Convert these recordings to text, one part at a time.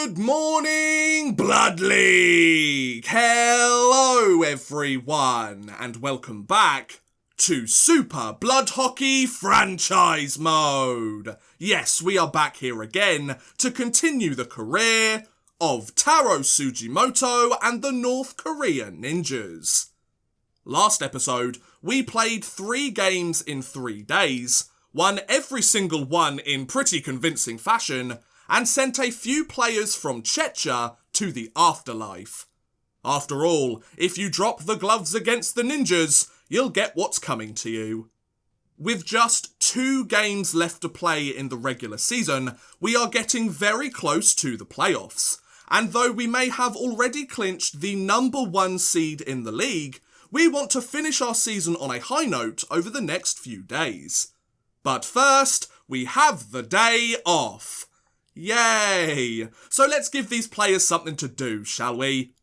Good morning, Blood League! Hello, everyone, and welcome back to Super Blood Hockey Franchise Mode. Yes, we are back here again to continue the career of Taro Tsujimoto and the North Korean Ninjas. Last episode, we played 3 games in 3 days, won every single one in pretty convincing fashion, and sent a few players from Checha to the afterlife. After all, if you drop the gloves against the ninjas, you'll get what's coming to you. With just 2 games left to play in the regular season, we are getting very close to the playoffs. And though we may have already clinched the number 1 seed in the league, we want to finish our season on a high note over the next few days. But first, we have the day off. Yay! So let's give these players something to do, shall we?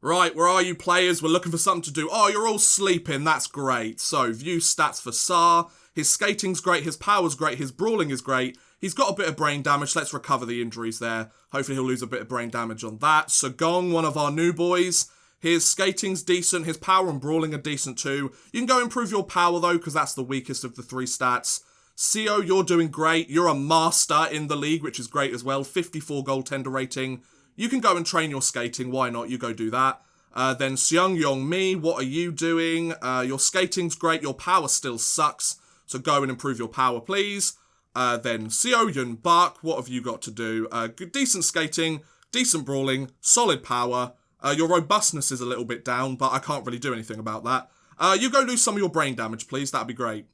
Right, where are you players? We're looking for something to do. Oh, you're all sleeping, that's great. So, view stats for Sar. His skating's great, his power's great, his brawling is great. He's got a bit of brain damage, let's recover the injuries there. Hopefully he'll lose a bit of brain damage on that. Sagong, one of our new boys. His skating's decent, his power and brawling are decent too. You can go improve your power though, because that's the weakest of the 3 stats. Seo, you're doing great. You're a master in the league, which is great as well. 54 goaltender rating. You can go and train your skating. Why not? You go do that. Then Seung Yong Mi, what are you doing? Your skating's great. Your power still sucks. So go and improve your power, please. Then Seo Yun Bak, what have you got to do? Decent skating, decent brawling, solid power. Your robustness is a little bit down, but I can't really do anything about that. You go lose some of your brain damage, please. That'd be great.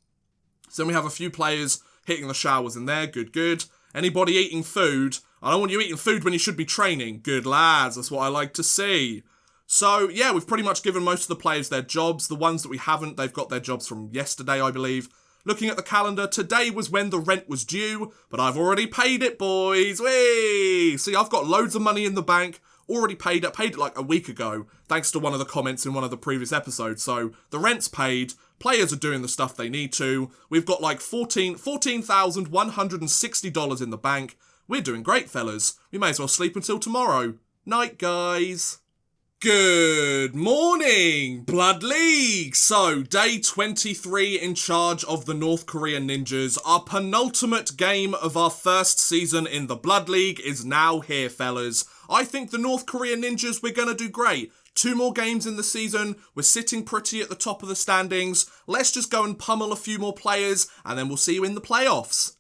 So then we have a few players hitting the showers in there. Good, good. Anybody eating food? I don't want you eating food when you should be training. Good lads, that's what I like to see. So, yeah, we've pretty much given most of the players their jobs. The ones that we haven't, they've got their jobs from yesterday, I believe. Looking at the calendar, today was when the rent was due, but I've already paid it, boys. Whee! See, I've got loads of money in the bank. Already paid it like a week ago, thanks to one of the comments in one of the previous episodes. So, the rent's paid. Players are doing the stuff they need to. We've got like $14,160 in the bank. We're doing great, fellas. We may as well sleep until tomorrow. Night, guys. Good morning, Blood League! So, day 23 in charge of the North Korean Ninjas. Our penultimate game of our first season in the Blood League is now here, fellas. I think the North Korean Ninjas, we're gonna do great. 2 more games in the season, we're sitting pretty at the top of the standings. Let's just go and pummel a few more players, and then we'll see you in the playoffs.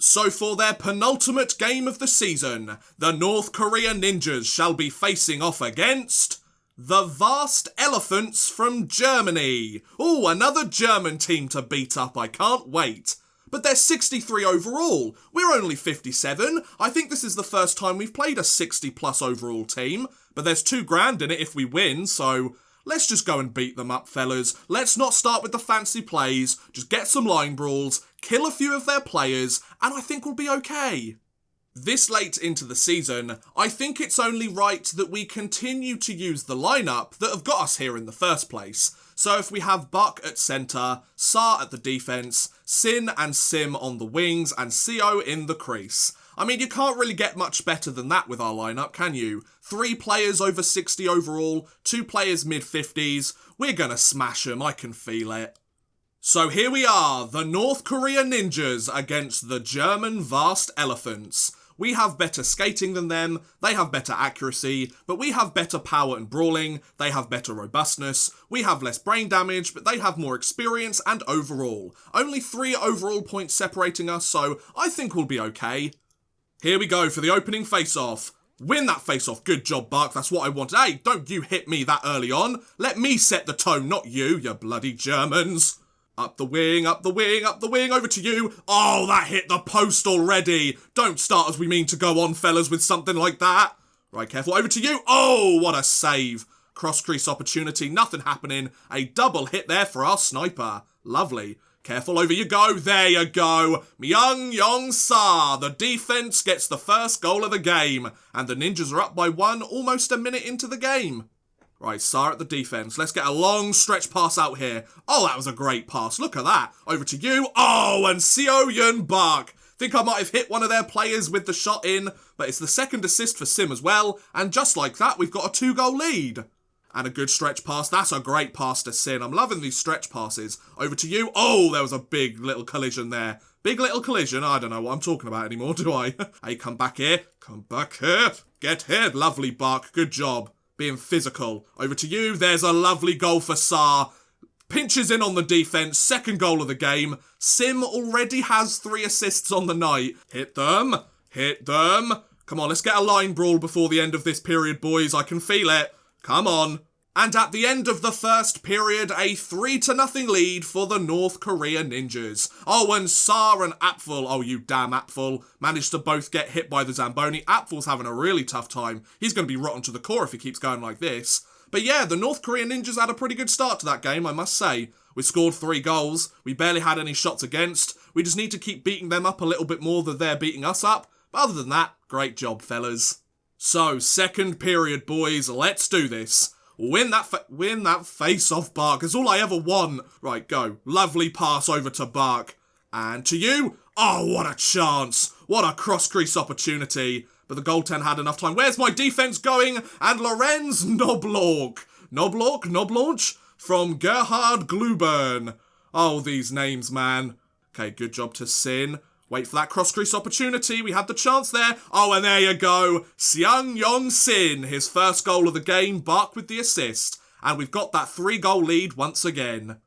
So for their penultimate game of the season, the North Korean Ninjas shall be facing off against the Vast Elephants from Germany. Ooh, another German team to beat up, I can't wait. But they're 63 overall. We're only 57. I think this is the first time we've played a 60 plus overall team. But there's $2,000 in it if we win, so let's just go and beat them up, fellas. Let's not start with the fancy plays. Just get some line brawls, kill a few of their players, and I think we'll be okay. This late into the season, I think it's only right that we continue to use the lineup that have got us here in the first place. So if we have Buck at centre, Sar at the defence, Sin and Sim on the wings, and Seo in the crease. I mean, you can't really get much better than that with our lineup, can you? 3 players over 60 overall, 2 players mid-50s. We're gonna smash them, I can feel it. So here we are, the North Korea Ninjas against the German Vast Elephants. We have better skating than them, they have better accuracy, but we have better power and brawling, they have better robustness, we have less brain damage, but they have more experience and overall. Only 3 overall points separating us, so I think we'll be okay. Here we go for the opening face-off. Win that face-off, good job, Buck, that's what I wanted. Hey, don't you hit me that early on. Let me set the tone, not you bloody Germans. Up the wing, up the wing, up the wing, over to you. Oh, that hit the post already. Don't start as we mean to go on, fellas, with something like that. Right, careful, over to you. Oh, what a save. Cross-crease opportunity, nothing happening. A double hit there for our sniper. Lovely. Careful, over you go. There you go. Myung Yong Sa. The defense gets the first goal of the game. And the Ninjas are up by 1 almost a minute into the game. Right, Sar at the defense. Let's get a long stretch pass out here. Oh, that was a great pass. Look at that. Over to you. Oh, and Seo Yun Bak. Think I might have hit one of their players with the shot in, but it's the second assist for Sim as well, and just like that, we've got a 2-goal lead. And a good stretch pass. That's a great pass to Sin. I'm loving these stretch passes. Over to you. Oh, there was a big little collision there. Big little collision. I don't know what I'm talking about anymore, do I? Hey, come back here. Come back here. Get here. Lovely, Buck. Good job. Being physical. Over to you. There's a lovely goal for Saar. Pinches in on the defence. Second goal of the game. Sim already has 3 assists on the night. Hit them. Hit them. Come on, let's get a line brawl before the end of this period, boys. I can feel it. Come on. And at the end of the first period, a 3-0 lead for the North Korea Ninjas. Oh, and Saar and Apfel, oh you damn Apfel, managed to both get hit by the Zamboni. Apfel's having a really tough time. He's going to be rotten to the core if he keeps going like this. But yeah, the North Korea Ninjas had a pretty good start to that game, I must say. We scored 3 goals. We barely had any shots against. We just need to keep beating them up a little bit more than they're beating us up. But other than that, great job, fellas. So, second period, boys. Let's do this. Win that face-off, Bark. It's all I ever want. Right, go. Lovely pass over to Bark. And to you. Oh, what a chance. What a cross-crease opportunity. But the goaltender had enough time. Where's my defence going? And Lorenz Knobloch. Knobloch? From Gerhard Glubern. Oh, these names, man. Okay, good job to Sin. Wait for that cross-crease opportunity. We had the chance there. Oh, and there you go. Seung Yong Sin, his first goal of the game. Bark with the assist. And we've got that 3-goal lead once again.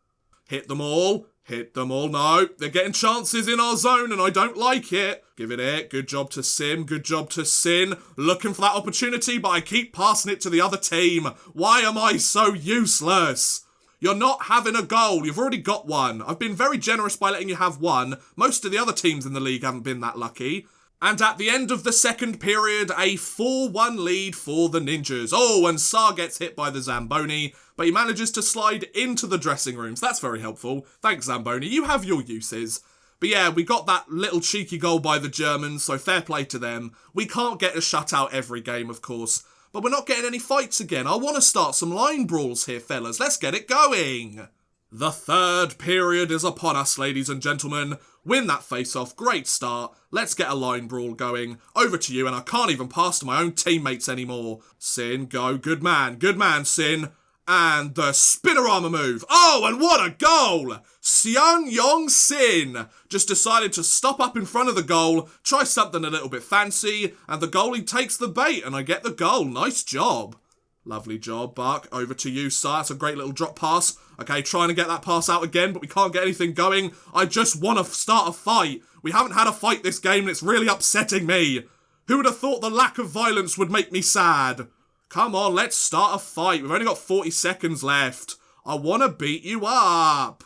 Hit them all. Hit them all. No, they're getting chances in our zone and I don't like it. Give it here. Good job to Sim. Good job to Sin. Looking for that opportunity, but I keep passing it to the other team. Why am I so useless? You're not having a goal. You've already got one. I've been very generous by letting you have one. Most of the other teams in the league haven't been that lucky. And at the end of the second period, a 4-1 lead for the Ninjas. Oh, and Saar gets hit by the Zamboni, but he manages to slide into the dressing rooms. That's very helpful. Thanks, Zamboni. You have your uses. But yeah, we got that little cheeky goal by the Germans, so fair play to them. We can't get a shutout every game, of course. But we're not getting any fights again. I want to start some line brawls here, fellas. Let's get it going. The third period is upon us, ladies and gentlemen. Win that face-off. Great start. Let's get a line brawl going. Over to you, and I can't even pass to my own teammates anymore. Sin, go. Good man. Good man, Sin. And the spinorama move. Oh, and what a goal! Seung Yong Sin just decided to stop up in front of the goal, try something a little bit fancy, and the goalie takes the bait, and I get the goal. Nice job. Lovely job, Bark. Over to you, Saar. It's a great little drop pass. Okay, trying to get that pass out again, but we can't get anything going. I just want to start a fight. We haven't had a fight this game, and it's really upsetting me. Who would have thought the lack of violence would make me sad? Come on, let's start a fight. We've only got 40 seconds left. I want to beat you up.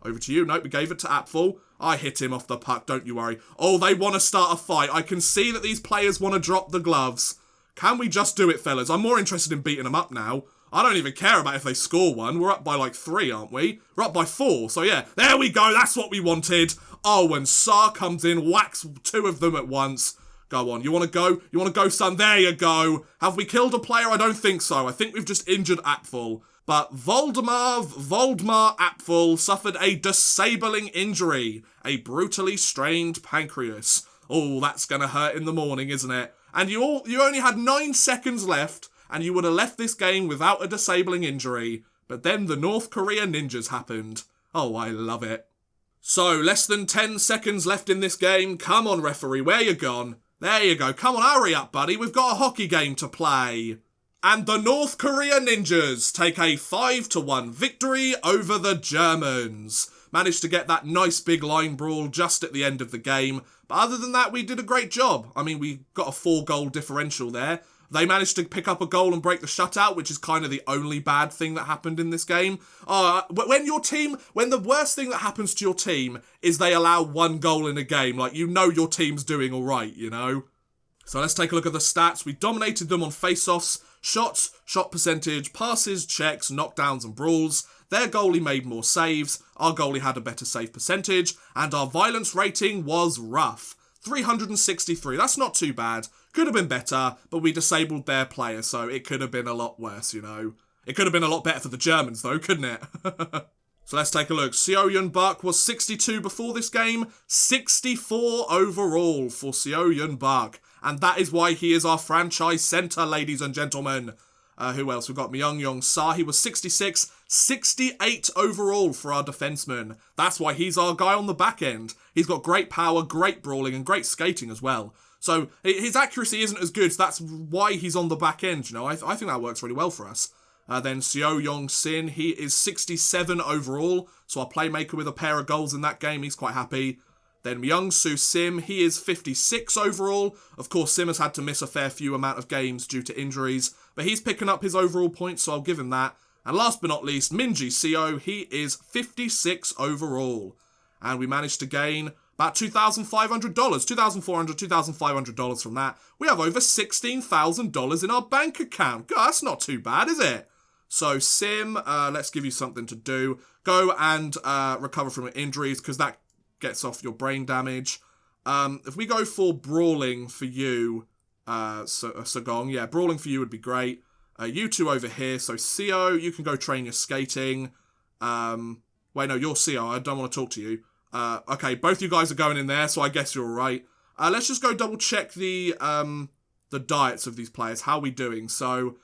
Over to you. Nope, we gave it to Apfel. I hit him off the puck, don't you worry. Oh, they want to start a fight. I can see that these players want to drop the gloves. Can we just do it, fellas? I'm more interested in beating them up now. I don't even care about if they score one. We're up by like 3, aren't we? We're up by 4, so yeah. There we go, that's what we wanted. Oh, and Saar comes in, whacks 2 of them at once. Go on, you want to go? You want to go, son? There you go. Have we killed a player? I don't think so. I think we've just injured Apfel. But Voldemar Apfel suffered a disabling injury. A brutally strained pancreas. Oh, that's going to hurt in the morning, isn't it? And you only had 9 seconds left, and you would have left this game without a disabling injury. But then the North Korea Ninjas happened. Oh, I love it. So, less than 10 seconds left in this game. Come on, referee, where you gone? There you go. Come on, hurry up, buddy. We've got a hockey game to play. And the North Korea Ninjas take a 5-1 victory over the Germans. Managed to get that nice big line brawl just at the end of the game. But other than that, we did a great job. I mean, we got a 4-goal differential there. They managed to pick up a goal and break the shutout, which is kind of the only bad thing that happened in this game. When the worst thing that happens to your team is they allow 1 goal in a game, like, you know your team's doing all right, you know? So let's take a look at the stats. We dominated them on face-offs, shots, shot percentage, passes, checks, knockdowns and brawls. Their goalie made more saves, our goalie had a better save percentage, and our violence rating was rough. 363, that's not too bad. Could have been better, but we disabled their player, so it could have been a lot worse, you know. It could have been a lot better for the Germans, though, couldn't it? So let's take a look. Seo-Yun Buck was 62 before this game, 64 overall for Seo-Yun Buck. And that is why he is our franchise centre, ladies and gentlemen. Who else? We've got Myung-Yong Sa. He was 66, 68 overall for our defenseman. That's why he's our guy on the back end. He's got great power, great brawling, and great skating as well. So his accuracy isn't as good, so that's why he's on the back end, you know. I think that works really well for us. Then Seo-Yong Sin, he is 67 overall, so our playmaker with a pair of goals in that game, he's quite happy. Then Myung-Soo Sim, he is 56 overall. Of course, Sim has had to miss a fair few amount of games due to injuries, but he's picking up his overall points, so I'll give him that. And last but not least, Minji Seo, he is 56 overall. And we managed to gain about $2,500, $2,400, $2,500 from that. We have over $16,000 in our bank account. God, that's not too bad, is it? So, Sim, let's give you something to do. Go and recover from your injuries, because that gets off your brain damage. If we go for brawling for you, Sagong, yeah, brawling for you would be great. You two over here, so Seo, you can go train your skating. Wait, no, you're Seo, I don't want to talk to you. Okay, both you guys are going in there, so I guess you're alright. Let's just go double check the diets of these players. How are we doing? So,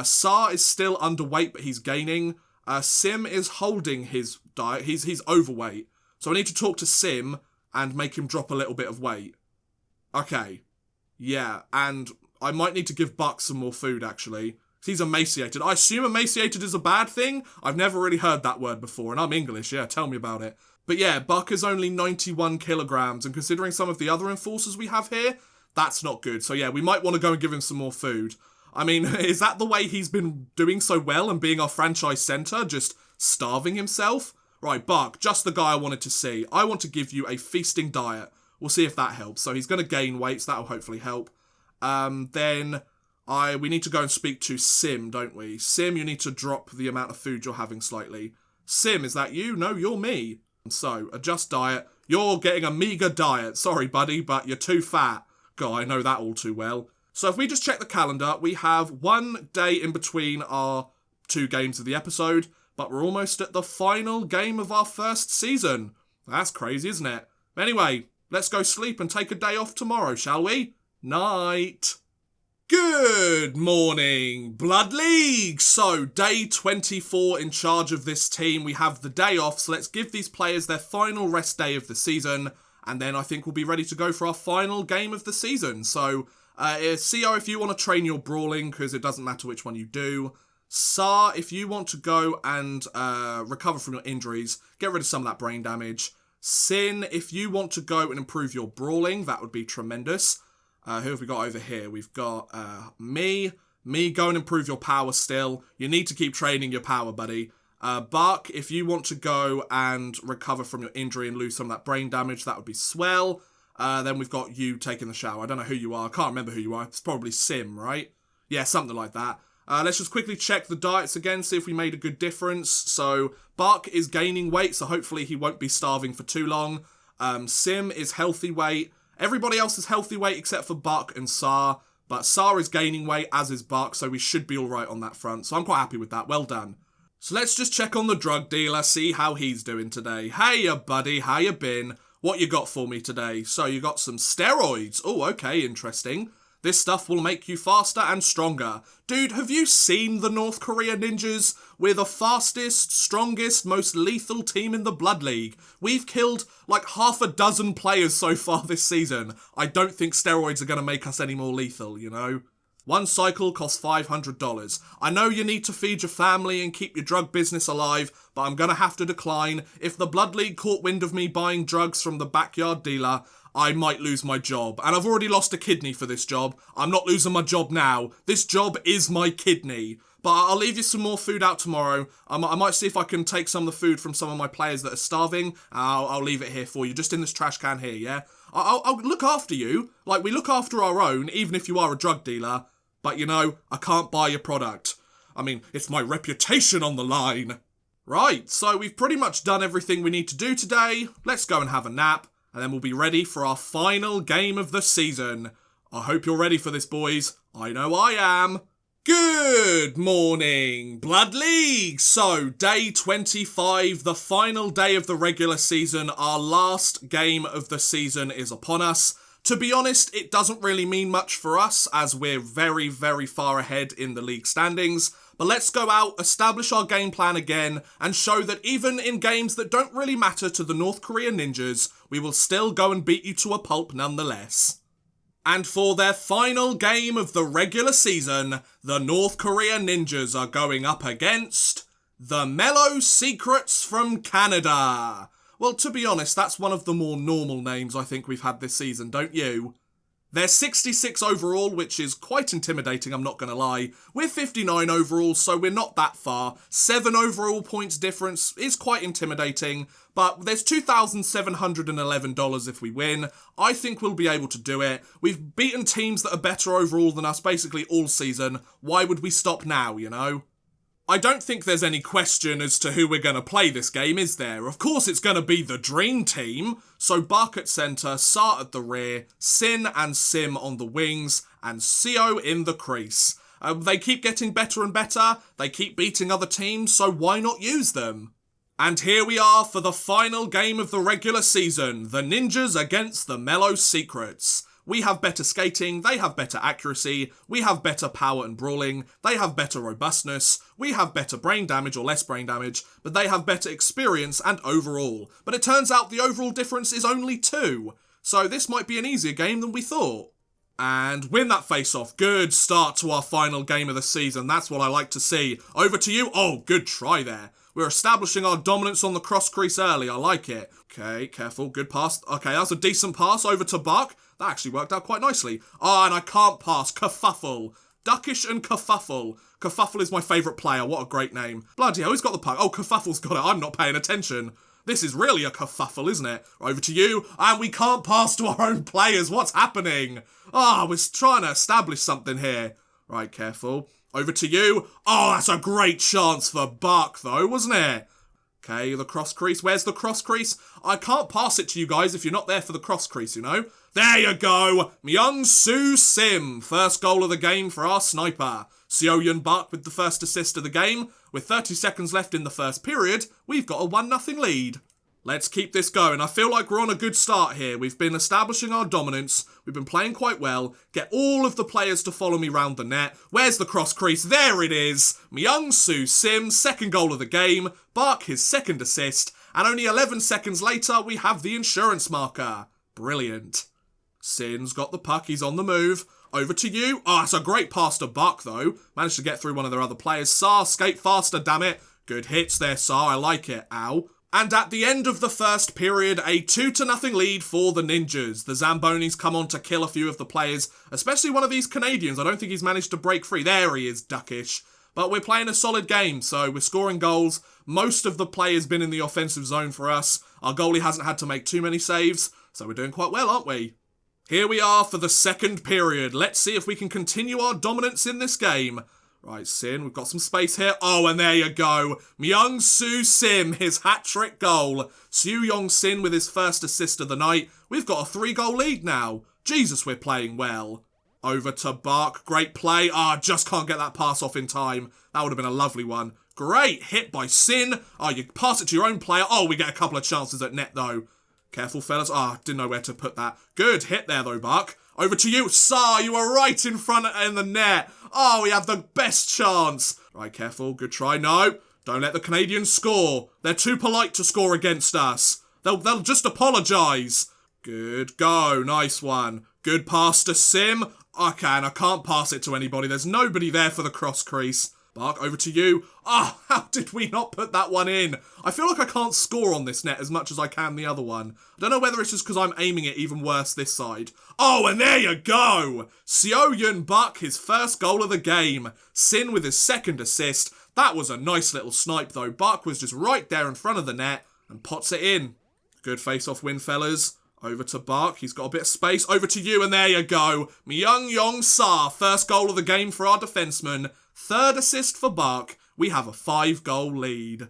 Sa is still underweight, but he's gaining. Sim is holding his diet. He's overweight. So I need to talk to Sim and make him drop a little bit of weight. Okay. Yeah, and I might need to give Buck some more food, actually. He's emaciated. I assume emaciated is a bad thing? I've never really heard that word before, and I'm English, yeah, tell me about it. But yeah, Buck is only 91 kilograms, and considering some of the other enforcers we have here, that's not good. So yeah, we might want to go and give him some more food. I mean, is that the way he's been doing so well and being our franchise centre, just starving himself? Right, Buck, just the guy I wanted to see. I want to give you a feasting diet. We'll see if that helps. So he's going to gain weight, so that'll hopefully help. Then we need to go and speak to Sim, don't we? Sim, you need to drop the amount of food you're having slightly. Sim, is that you? No, you're me. So, adjust diet. You're getting a meager diet. Sorry, buddy, but you're too fat. God, I know that all too well. So if we just check the calendar, we have 1 day in between our 2 games of the episode, but we're almost at the final game of our first season. That's crazy, isn't it? Anyway, let's go sleep and take a day off tomorrow, shall we? Night. Good morning, Blood League! So, day 24 in charge of this team. We have the day off, so let's give these players their final rest day of the season, and then I think we'll be ready to go for our final game of the season. So, Seo, if you want to train your brawling, because it doesn't matter which one you do. Sa, if you want to go and recover from your injuries, get rid of some of that brain damage. Sin, if you want to go and improve your brawling, that would be tremendous. Who have we got over here? We've got me. Me, go and improve your power still. You need to keep training your power, buddy. Buck, if you want to go and recover from your injury and lose some of that brain damage, that would be swell. Then we've got you taking the shower. I don't know who you are. I can't remember who you are. It's probably Sim, right? Yeah, something like that. Let's just quickly check the diets again, see if we made a good difference. So, Buck is gaining weight, so hopefully he won't be starving for too long. Sim is healthy weight. Everybody else is healthy weight except for Buck and Sa. But Sa is gaining weight, as is Buck, so we should be alright on that front. So I'm quite happy with that. Well done. So let's just check on the drug dealer, see how he's doing today. Hey, buddy, how you been? What you got for me today? So you got some steroids. Oh, okay, interesting. This stuff will make you faster and stronger. Dude, have you seen the North Korea ninjas? We're the fastest, strongest, most lethal team in the Blood League. We've killed like half a dozen players so far this season. I don't think steroids are going to make us any more lethal, you know? 1 cycle costs $500. I know you need to feed your family and keep your drug business alive, but I'm going to have to decline. If the Blood League caught wind of me buying drugs from the backyard dealer, I might lose my job. And I've already lost a kidney for this job. I'm not losing my job now. This job is my kidney. But I'll leave you some more food out tomorrow. I might see if I can take some of the food from some of my players that are starving. I'll leave it here for you, just in this trash can here, yeah? I'll look after you. Like, we look after our own, even if you are a drug dealer. But, you know, I can't buy your product. I mean, it's my reputation on the line. Right, so we've pretty much done everything we need to do today. Let's go and have a nap. And then we'll be ready for our final game of the season. I hope you're ready for this, boys. I know I am. Good morning, Blood League! So, day 25, the final day of the regular season, our last game of the season is upon us. To be honest, it doesn't really mean much for us, as we're very, very far ahead in the league standings. But let's go out, establish our game plan again, and show that even in games that don't really matter to the North Korea Ninjas, we will still go and beat you to a pulp nonetheless. And for their final game of the regular season, the North Korea Ninjas are going up against the Mellow Secrets from Canada. Well, to be honest, that's one of the more normal names I think we've had this season, don't you? They're 66 overall, which is quite intimidating, I'm not going to lie. We're 59 overall, so we're not that far. 7 overall points difference is quite intimidating, but there's $2,711 if we win. I think we'll be able to do it. We've beaten teams that are better overall than us basically all season. Why would we stop now, you know? I don't think there's any question as to who we're going to play this game, is there? Of course it's going to be the Dream Team. So Bark at centre, Sa at the rear, Sin and Sim on the wings, and Seo in the crease. They keep getting better and better, they keep beating other teams, so why not use them? And here we are for the final game of the regular season, the Ninjas against the Mellow Secrets. We have better skating, they have better accuracy, we have better power and brawling, they have better robustness, we have better brain damage or less brain damage, but they have better experience and overall. But it turns out the overall difference is only 2, so this might be an easier game than we thought. And win that face-off. Good start to our final game of the season, that's what I like to see. Over to you. Oh, good try there. We're establishing our dominance on the cross crease early, I like it. Okay, careful, good pass. Okay, that's a decent pass over to Buck. That actually worked out quite nicely. Ah, and I can't pass. Kerfuffle. Duckish and Kerfuffle. Kerfuffle is my favourite player. What a great name. Bloody hell, who's got the puck? Oh, Kerfuffle's got it. I'm not paying attention. This is really a kerfuffle, isn't it? Over to you. And we can't pass to our own players. What's happening? Ah, we're trying to establish something here. Right, careful. Over to you. Oh, that's a great chance for Buck, though, wasn't it? Okay, the cross crease. Where's the cross crease? I can't pass it to you guys if you're not there for the cross crease, you know? There you go! Myung-Soo Sim, first goal of the game for our sniper. Seo-Yun Buck with the first assist of the game. With 30 seconds left in the first period, we've got a 1-0 lead. Let's keep this going. I feel like we're on a good start here. We've been establishing our dominance. We've been playing quite well. Get all of the players to follow me round the net. Where's the cross crease? There it is. Myung-Soo Sim, second goal of the game. Bark his second assist. And only 11 seconds later, we have the insurance marker. Brilliant. Sin's got the puck. He's on the move. Over to you. Oh, that's a great pass to Buck, though. Managed to get through one of their other players. Sa, skate faster, damn it. Good hits there, Sa. I like it. Ow. And at the end of the first period, a 2-0 lead for the Ninjas. The Zambonis come on to kill a few of the players, especially one of these Canadians. I don't think he's managed to break free. There he is, Duckish. But we're playing a solid game, so we're scoring goals. Most of the play has been in the offensive zone for us. Our goalie hasn't had to make too many saves, so we're doing quite well, aren't we? Here we are for the second period. Let's see if we can continue our dominance in this game. Right, Sin, we've got some space here. Oh, and there you go. Myung-Soo Sim, his hat-trick goal. Soo-Yong Sin with his first assist of the night. We've got a 3-goal lead now. Jesus, we're playing well. Over to Bark. Great play. Ah, just can't get that pass off in time. That would have been a lovely one. Great hit by Sin. Oh, you pass it to your own player. Oh, we get a couple of chances at net, though. Careful, fellas. Ah, didn't know where to put that. Good hit there, though, Bark. Over to you. Sa, you were right in front in the net. Oh, we have the best chance. Right, careful. Good try. No, don't let the Canadians score. They're too polite to score against us. They'll just apologise. Good go. Nice one. Good pass to Sim. Okay, and I can't pass it to anybody. There's nobody there for the cross crease. Bark, over to you. Ah, oh, how did we not put that one in? I feel like I can't score on this net as much as I can the other one. I don't know whether it's just because I'm aiming it even worse this side. Oh, and there you go! Seo-Yun Buck, his first goal of the game. Sin with his second assist. That was a nice little snipe though. Buck was just right there in front of the net and pots it in. Good face-off win, fellas. Over to Bark, he's got a bit of space. Over to you, and there you go. Myung-Yong Sa, first goal of the game for our defenseman. Third assist for Bark. We have a 5-goal lead.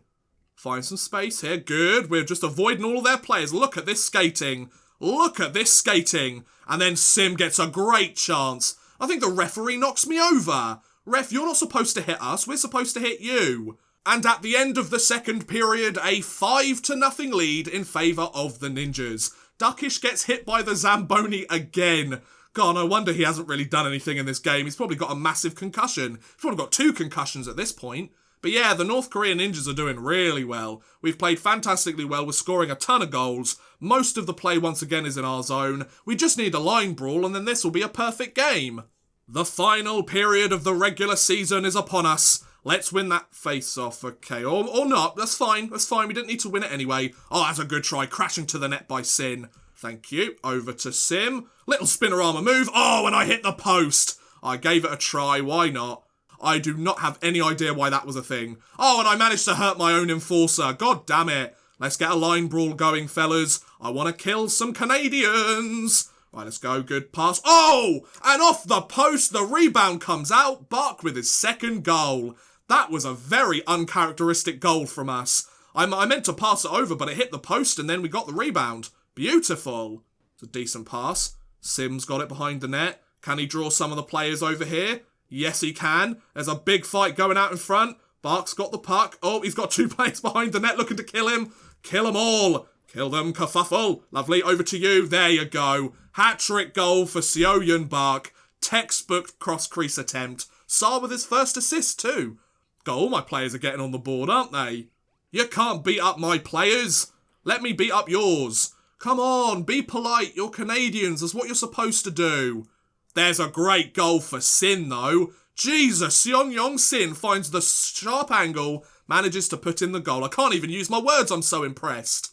Find some space here. Good. We're just avoiding all their players. Look at this skating. Look at this skating. And then Sim gets a great chance. I think the referee knocks me over. Ref, you're not supposed to hit us, we're supposed to hit you. And at the end of the second period, a 5-0 lead in favour of the Ninjas. Duckish gets hit by the Zamboni again. God, no wonder he hasn't really done anything in this game. He's probably got a massive concussion. He's probably got 2 concussions at this point. But yeah, the North Korean Ninjas are doing really well. We've played fantastically well. We're scoring a ton of goals. Most of the play once again is in our zone. We just need a line brawl and then this will be a perfect game. The final period of the regular season is upon us. Let's win that face-off, okay. Or not, that's fine, We didn't need to win it anyway. Oh, that's a good try, crashing to the net by Sin. Thank you, over to Sim. Little Spinorama move, oh, and I hit the post. I gave it a try, why not? I do not have any idea why that was a thing. Oh, and I managed to hurt my own enforcer, god damn it. Let's get a line brawl going, fellas. I want to kill some Canadians. Right, let's go. Good pass. Oh! And off the post, the rebound comes out. Buck with his second goal. That was a very uncharacteristic goal from us. I meant to pass it over, but it hit the post and then we got the rebound. Beautiful. It's a decent pass. Sim's got it behind the net. Can he draw some of the players over here? Yes, he can. There's a big fight going out in front. Bark's got the puck. Oh, he's got 2 players behind the net looking to kill him. Kill them all. Kill them, kerfuffle. Lovely. Over to you. There you go. Hat-trick goal for Seo Yun Bark. Textbook cross-crease attempt. Sa with his first assist too. God, all my players are getting on the board, aren't they? You can't beat up my players. Let me beat up yours. Come on, be polite. You're Canadians. That's what you're supposed to do. There's a great goal for Sin, though. Jesus, Seong Yong Sin finds the sharp angle, manages to put in the goal. I can't even use my words. I'm so impressed.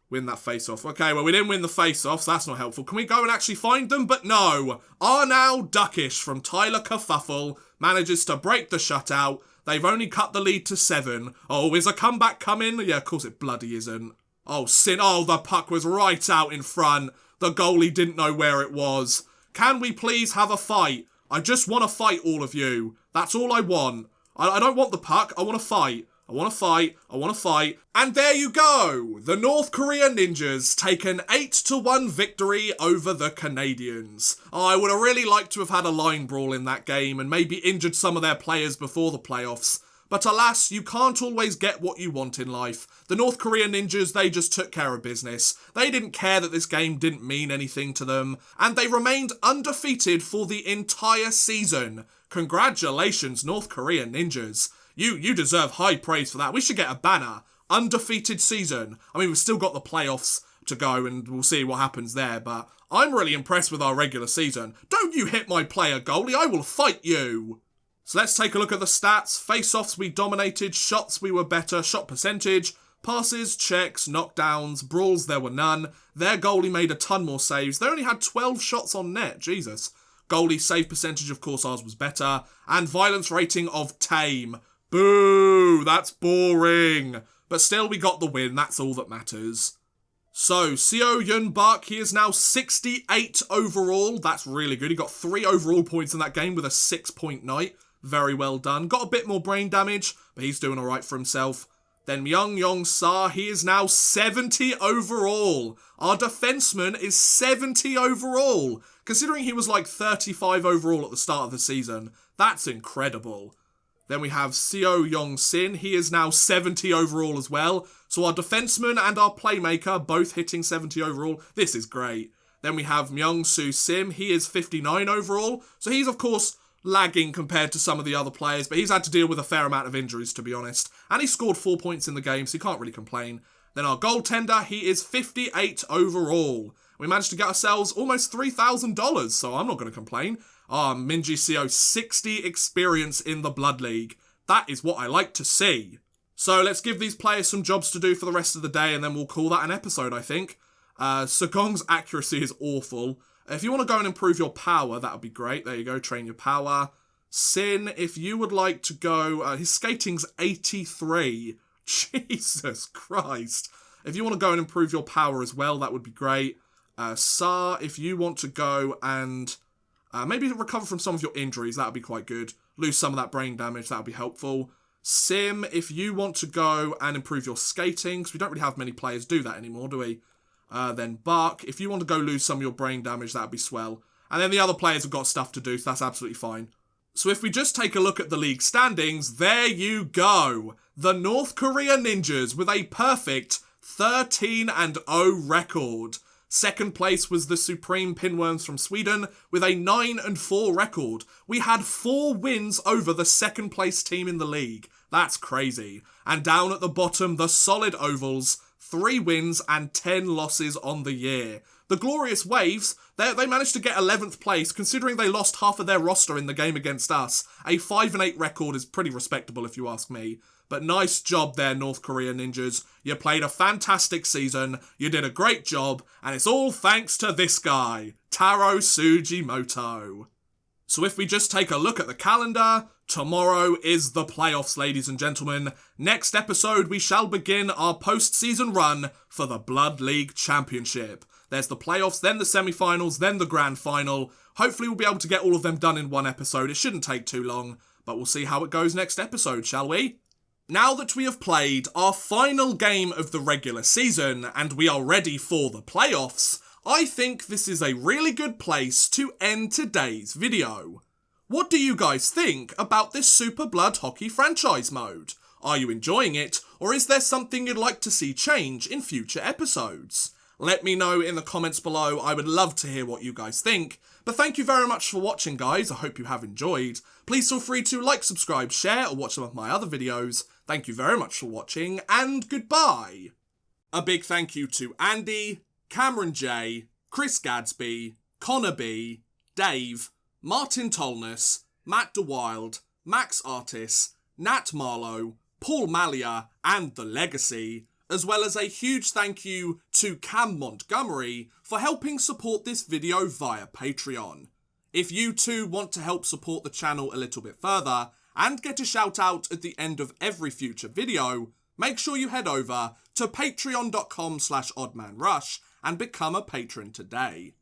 Win that face-off. Okay, well, we didn't win the face-off, so that's not helpful. Can we go and actually find them? But no. Arnow Duckish from Tyler Kerfuffle manages to break the shutout. They've only cut the lead to 7. Oh, is a comeback coming? Yeah, of course it bloody isn't. Oh, Sin. Oh, the puck was right out in front. The goalie didn't know where it was. Can we please have a fight? I just want to fight, all of you. That's all I want. I don't want the puck. I want to fight. I want to fight. I want to fight. And there you go. The North Korea Ninjas take an 8-1 victory over the Canadians. Oh, I would have really liked to have had a line brawl in that game and maybe injured some of their players before the playoffs. But alas, you can't always get what you want in life. The North Korean Ninjas, they just took care of business. They didn't care that this game didn't mean anything to them. And they remained undefeated for the entire season. Congratulations, North Korean Ninjas. You deserve high praise for that. We should get a banner. Undefeated season. I mean, we've still got the playoffs to go and we'll see what happens there. But I'm really impressed with our regular season. Don't you hit my player, goalie. I will fight you. So let's take a look at the stats. Face-offs we dominated, shots we were better, shot percentage, passes, checks, knockdowns, brawls there were none. Their goalie made a ton more saves. They only had 12 shots on net, Jesus. Goalie save percentage, of course, ours was better. And violence rating of tame. Boo, that's boring. But still we got the win, that's all that matters. So, Seo Yun Bark, he is now 68 overall. That's really good. He got 3 overall points in that game with a 6-point night. Very well done. Got a bit more brain damage, but he's doing alright for himself. Then Myung Yong Sa, he is now 70 overall. Our defenseman is 70 overall. Considering he was like 35 overall at the start of the season, that's incredible. Then we have Seo Yong Sin, he is now 70 overall as well. So our defenseman and our playmaker both hitting 70 overall. This is great. Then we have Myung Soo Sim, he is 59 overall. So he's of course lagging compared to some of the other players, but he's had to deal with a fair amount of injuries, to be honest. And he scored 4 points in the game, so you can't really complain. Then our goaltender, he is 58 overall. We managed to get ourselves almost $3,000, so I'm not going to complain. Minji Seo, 60 experience in the Blood League. That is what I like to see. So let's give these players some jobs to do for the rest of the day, and then we'll call that an episode, I think. Sagong's accuracy is awful. If you want to go and improve your power, that would be great. There you go, train your power. Sin, if you would like to go... his skating's 83. Jesus Christ. If you want to go and improve your power as well, that would be great. Sa, if you want to go and maybe recover from some of your injuries, that would be quite good. Lose some of that brain damage, that would be helpful. Sim, if you want to go and improve your skating, because we don't really have many players do that anymore, do we? Then Bark, if you want to go lose some of your brain damage, that would be swell. And then the other players have got stuff to do, so that's absolutely fine. So if we just take a look at the league standings, there you go. The North Korea Ninjas with a perfect 13-0 record. Second place was the Supreme Pinworms from Sweden with a 9-4 record. We had 4 wins over the second place team in the league. That's crazy. And down at the bottom, the Solid Ovals, 3 wins and 10 losses on the year. The Glorious Waves, they managed to get 11th place, considering they lost half of their roster in the game against us. A 5-8 record is pretty respectable if you ask me. But nice job there, North Korea Ninjas. You played a fantastic season, you did a great job, and it's all thanks to this guy, Taro Tsujimoto. So if we just take a look at the calendar, tomorrow is the playoffs, ladies and gentlemen. Next episode, we shall begin our post-season run for the Blood League Championship. There's the playoffs, then the semi-finals, then the grand final. Hopefully we'll be able to get all of them done in one episode. It shouldn't take too long, but we'll see how it goes next episode, shall we? Now that we have played our final game of the regular season, and we are ready for the playoffs, I think this is a really good place to end today's video. What do you guys think about this Super Blood Hockey franchise mode? Are you enjoying it, or is there something you'd like to see change in future episodes? Let me know in the comments below, I would love to hear what you guys think. But thank you very much for watching, guys, I hope you have enjoyed. Please feel free to like, subscribe, share, or watch some of my other videos. Thank you very much for watching, and goodbye! A big thank you to Andy, Cameron J, Chris Gadsby, Connor B, Dave, Martin Tolness, Matt DeWild, Max Artis, Nat Marlowe, Paul Malia, and The Legacy, as well as a huge thank you to Cam Montgomery for helping support this video via Patreon. If you too want to help support the channel a little bit further, and get a shout out at the end of every future video, make sure you head over to patreon.com/oddmanrush and become a patron today.